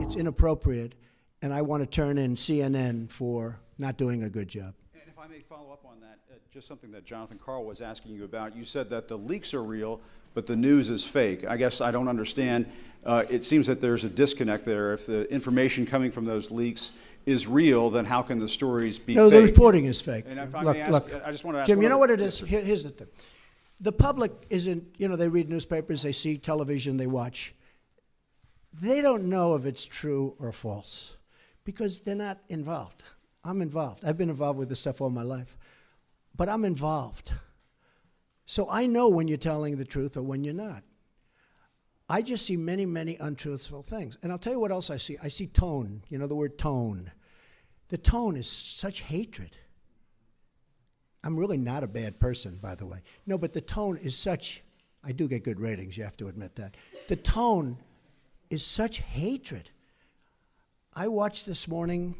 It's inappropriate, and I want to turn in CNN for not doing a good job. And if I may follow up on that, just something that Jonathan Karl was asking you about. You said that the leaks are real, but the news is fake. I guess I don't understand. It seems that there's a disconnect there. If the information coming from those leaks is real, then how can the stories be fake? No, the reporting is fake. And if I look, may ask, look, I just want to ask Jim, you know what it is? Here's the thing. The public isn't, they read newspapers, they see television, they watch. They don't know if it's true or false because they're not involved. I'm involved. I've been involved with this stuff all my life, but I'm involved. So I know when you're telling the truth or when you're not. I just see many, many untruthful things. And I'll tell you what else I see. I see tone, the word tone. The tone is such hatred. I'm really not a bad person, by the way. No, but the tone is such, I do get good ratings, you have to admit that. The tone is such hatred. I watched this morning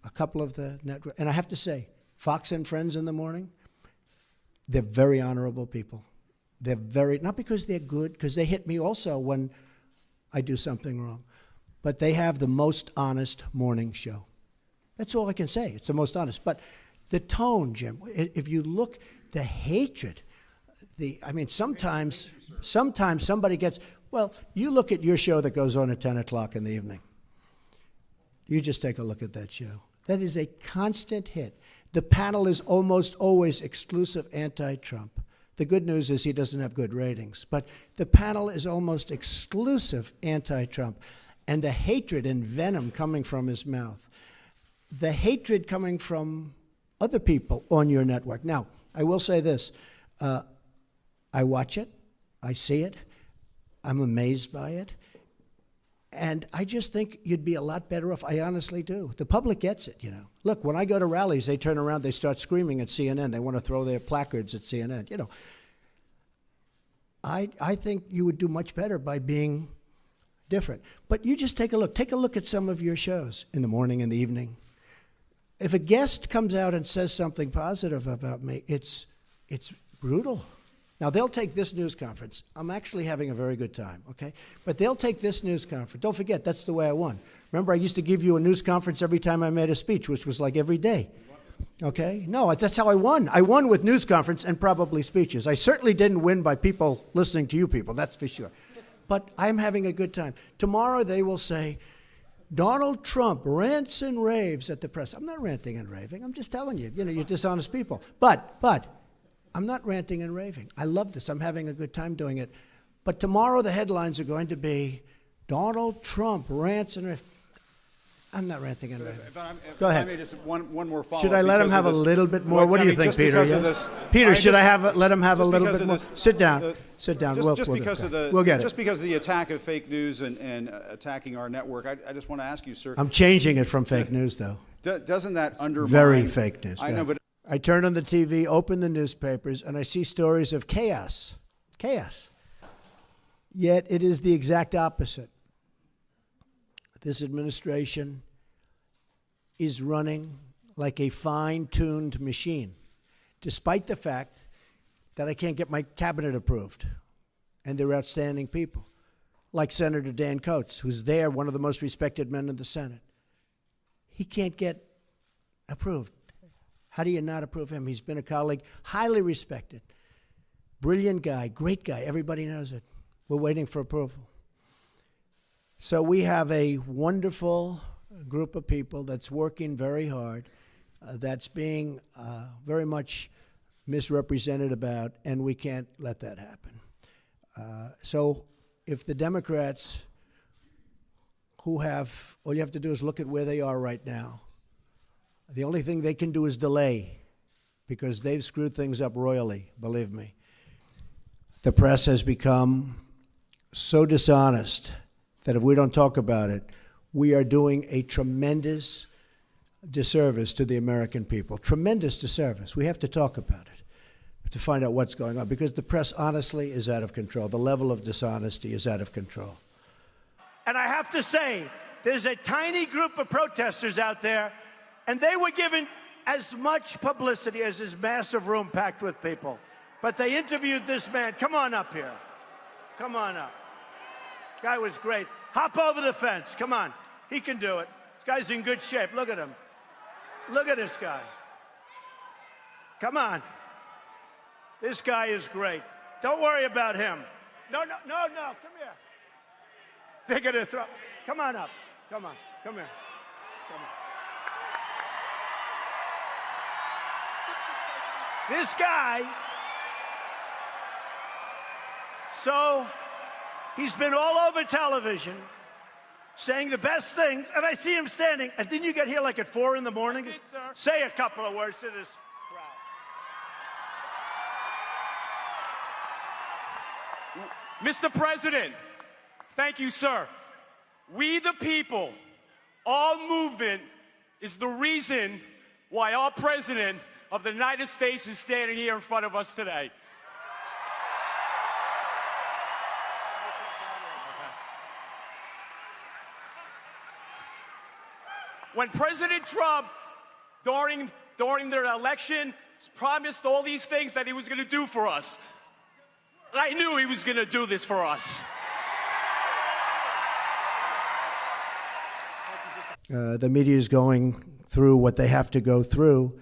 a couple of the network, and I have to say, Fox and Friends in the morning, they're very honorable people. They're very, not because they're good, because they hit me also when I do something wrong, but they have the most honest morning show. That's all I can say. It's the most honest. But the tone, Jim, if you look, the hatred, sometimes somebody gets, well, you look at your show that goes on at 10 o'clock in the evening. You just take a look at that show. That is a constant hit. The panel is almost always exclusive anti-Trump. The good news is he doesn't have good ratings. But the panel is almost exclusive anti-Trump. And the hatred and venom coming from his mouth, the hatred coming from other people on your network. Now, I will say this. I watch it. I see it. I'm amazed by it. And I just think you'd be a lot better off. I honestly do. The public gets it, Look, when I go to rallies, they turn around, they start screaming at CNN. They want to throw their placards at CNN, I think you would do much better by being different. But you just take a look. Take a look at some of your shows in the morning and the evening. If a guest comes out and says something positive about me, it's brutal. Now, they'll take this news conference. I'm actually having a very good time, okay? But they'll take this news conference. Don't forget, that's the way I won. Remember, I used to give you a news conference every time I made a speech, which was like every day, okay? No, that's how I won. I won with news conference and probably speeches. I certainly didn't win by people listening to you people, that's for sure. But I'm having a good time. Tomorrow they will say, Donald Trump rants and raves at the press. I'm not ranting and raving. I'm just telling you, you're dishonest people. But I'm not ranting and raving. I love this. I'm having a good time doing it. But tomorrow the headlines are going to be Donald Trump rants and raves. I'm not ranting and raving. Go ahead. Just one more follow-up. Should I let him have a little bit more? What do you think, Peter? Peter, should I let him have a little bit more? Sit down. Sit down. We'll get it. Just because of the attack of fake news and attacking our network, I just want to ask you, sir. I'm changing it from fake news, though. Doesn't that undermine? Very fake news. I know, but I turn on the TV, open the newspapers, and I see stories of chaos. Chaos. Yet it is the exact opposite. This administration is running like a fine-tuned machine, despite the fact that I can't get my cabinet approved. And they're outstanding people, like Senator Dan Coats, who's there, one of the most respected men in the Senate. He can't get approved. How do you not approve him? He's been a colleague, highly respected, brilliant guy, great guy. Everybody knows it. We're waiting for approval. So we have a wonderful group of people that's working very hard, that's being very much misrepresented about, and we can't let that happen. So if the Democrats who have, all you have to do is look at where they are right now. The only thing they can do is delay, because they've screwed things up royally, believe me. The press has become so dishonest that if we don't talk about it, we are doing a tremendous disservice to the American people. Tremendous disservice. We have to talk about it to find out what's going on, because the press, honestly, is out of control. The level of dishonesty is out of control. And I have to say, there's a tiny group of protesters out there, and they were given as much publicity as this massive room packed with people. But they interviewed this man. Come on up here. Come on up. Guy was great. Hop over the fence. Come on. He can do it. This guy's in good shape. Look at him. Look at this guy. Come on. This guy is great. Don't worry about him. No, no, no, no. Come here. They're going to throw. Come on up. Come on. Come here. Come on. This guy. So he's been all over television saying the best things, and I see him standing. And didn't you get here like at 4 in the morning? I did, sir. Say a couple of words to this crowd. Mr. President, thank you, sir. We the people, our movement is the reason why our President of the United States is standing here in front of us today. When President Trump, during their election, promised all these things that he was going to do for us, I knew he was going to do this for us. The media is going through what they have to go through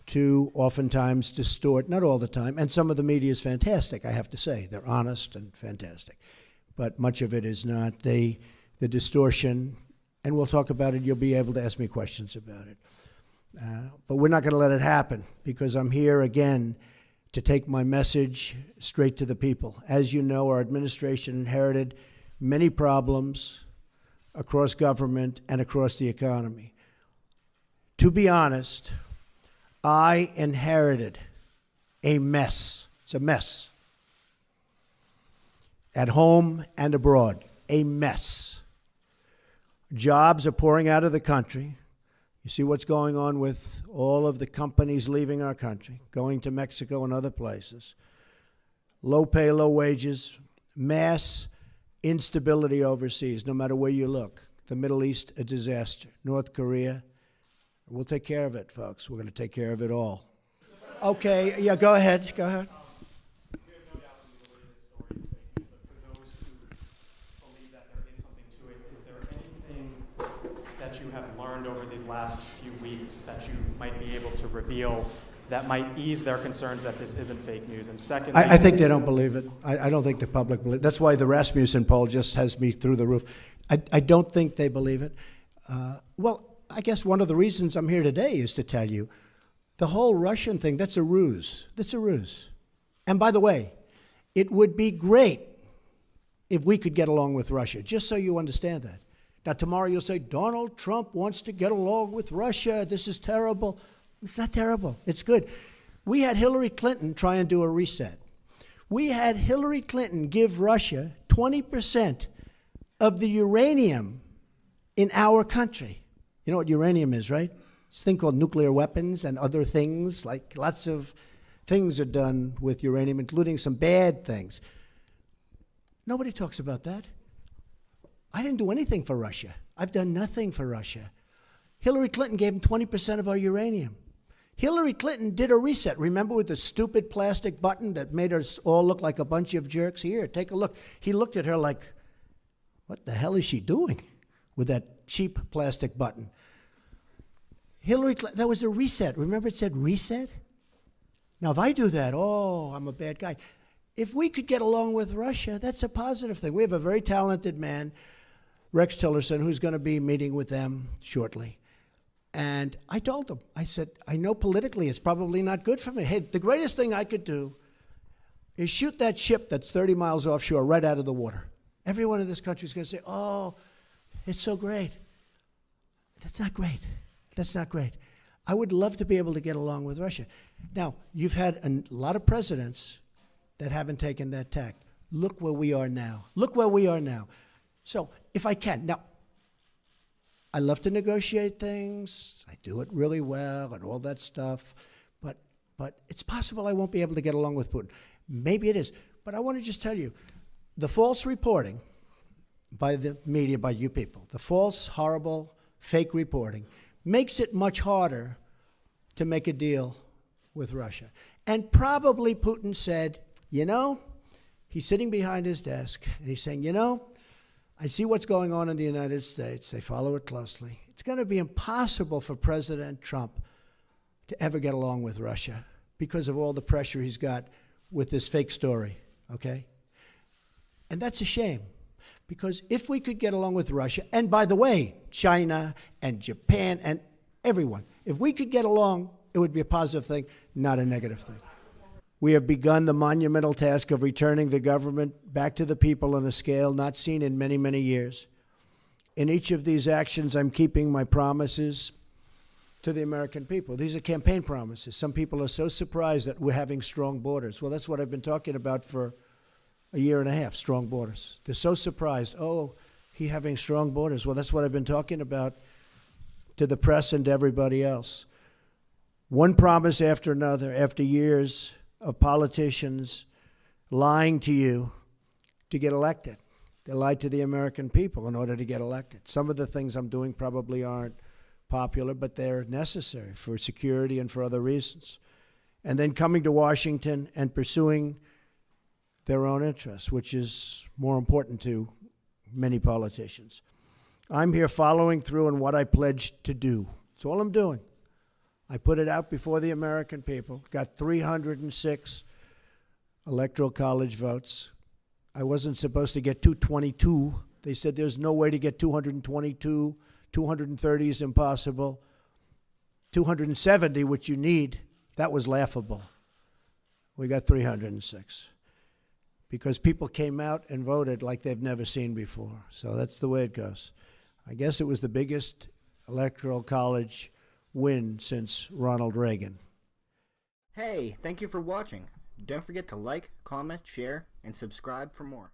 to oftentimes distort, not all the time, and some of the media is fantastic, I have to say. They're honest and fantastic. But much of it is not. The distortion, and we'll talk about it, you'll be able to ask me questions about it. But we're not going to let it happen, because I'm here again to take my message straight to the people. As you know, our administration inherited many problems across government and across the economy. To be honest, I inherited a mess. It's a mess. At home and abroad, a mess. Jobs are pouring out of the country. You see what's going on with all of the companies leaving our country, going to Mexico and other places. Low pay, low wages, mass instability overseas, no matter where you look. The Middle East, a disaster. North Korea, we'll take care of it, folks. We're going to take care of it all. Okay, yeah, go ahead. Go ahead. We have no doubt that you believe this story is fake news, but for those who believe that there is something to it, is there anything that you have learned over these last few weeks that you might be able to reveal that might ease their concerns that this isn't fake news? And secondly, I think they don't believe it. I don't think the public believes. That's why the Rasmussen poll just has me through the roof. I don't think they believe it. Well, I guess one of the reasons I'm here today is to tell you the whole Russian thing, that's a ruse. That's a ruse. And by the way, it would be great if we could get along with Russia, just so you understand that. Now, tomorrow you'll say, Donald Trump wants to get along with Russia. This is terrible. It's not terrible. It's good. We had Hillary Clinton try and do a reset. We had Hillary Clinton give Russia 20% of the uranium in our country. You know what uranium is, right? It's a thing called nuclear weapons and other things, like lots of things are done with uranium, including some bad things. Nobody talks about that. I didn't do anything for Russia. I've done nothing for Russia. Hillary Clinton gave them 20% of our uranium. Hillary Clinton did a reset. Remember with the stupid plastic button that made us all look like a bunch of jerks? Here, take a look. He looked at her like, what the hell is she doing with that cheap plastic button? Hillary Clinton, that was a reset. Remember it said reset? Now, if I do that, oh, I'm a bad guy. If we could get along with Russia, that's a positive thing. We have a very talented man, Rex Tillerson, who's going to be meeting with them shortly. And I told him, I said, I know politically it's probably not good for me. Hey, the greatest thing I could do is shoot that ship that's 30 miles offshore right out of the water. Everyone in this country is going to say, oh, it's so great. That's not great. That's not great. I would love to be able to get along with Russia. Now, you've had a lot of presidents that haven't taken that tack. Look where we are now. Look where we are now. So, if I can. Now, I love to negotiate things. I do it really well and all that stuff. But it's possible I won't be able to get along with Putin. Maybe it is. But I want to just tell you, the false reporting by the media, by you people, the false, horrible, fake reporting makes it much harder to make a deal with Russia. And probably Putin said, you know, he's sitting behind his desk and he's saying, you know, I see what's going on in the United States. They follow it closely. It's going to be impossible for President Trump to ever get along with Russia because of all the pressure he's got with this fake story, okay? And that's a shame, because if we could get along with Russia, and by the way, China and Japan and everyone, if we could get along, it would be a positive thing, not a negative thing. We have begun the monumental task of returning the government back to the people on a scale not seen in many, many years. In each of these actions, I'm keeping my promises to the American people. These are campaign promises. Some people are so surprised that we're having strong borders. Well, that's what I've been talking about for a year and a half, strong borders. They're so surprised. Oh, he having strong borders. Well, that's what I've been talking about to the press and to everybody else. One promise after another, after years of politicians lying to you to get elected. They lied to the American people in order to get elected. Some of the things I'm doing probably aren't popular, but they're necessary for security and for other reasons. And then coming to Washington and pursuing their own interests, which is more important to many politicians. I'm here following through on what I pledged to do. That's all I'm doing. I put it out before the American people, got 306 electoral college votes. I wasn't supposed to get 222. They said there's no way to get 222. 230 is impossible. 270, which you need, that was laughable. We got 306 because people came out and voted like they've never seen before. So that's the way it goes. I guess it was the biggest electoral college win since Ronald Reagan. Hey, thank you for watching. Don't forget to like, comment, share, and subscribe for more.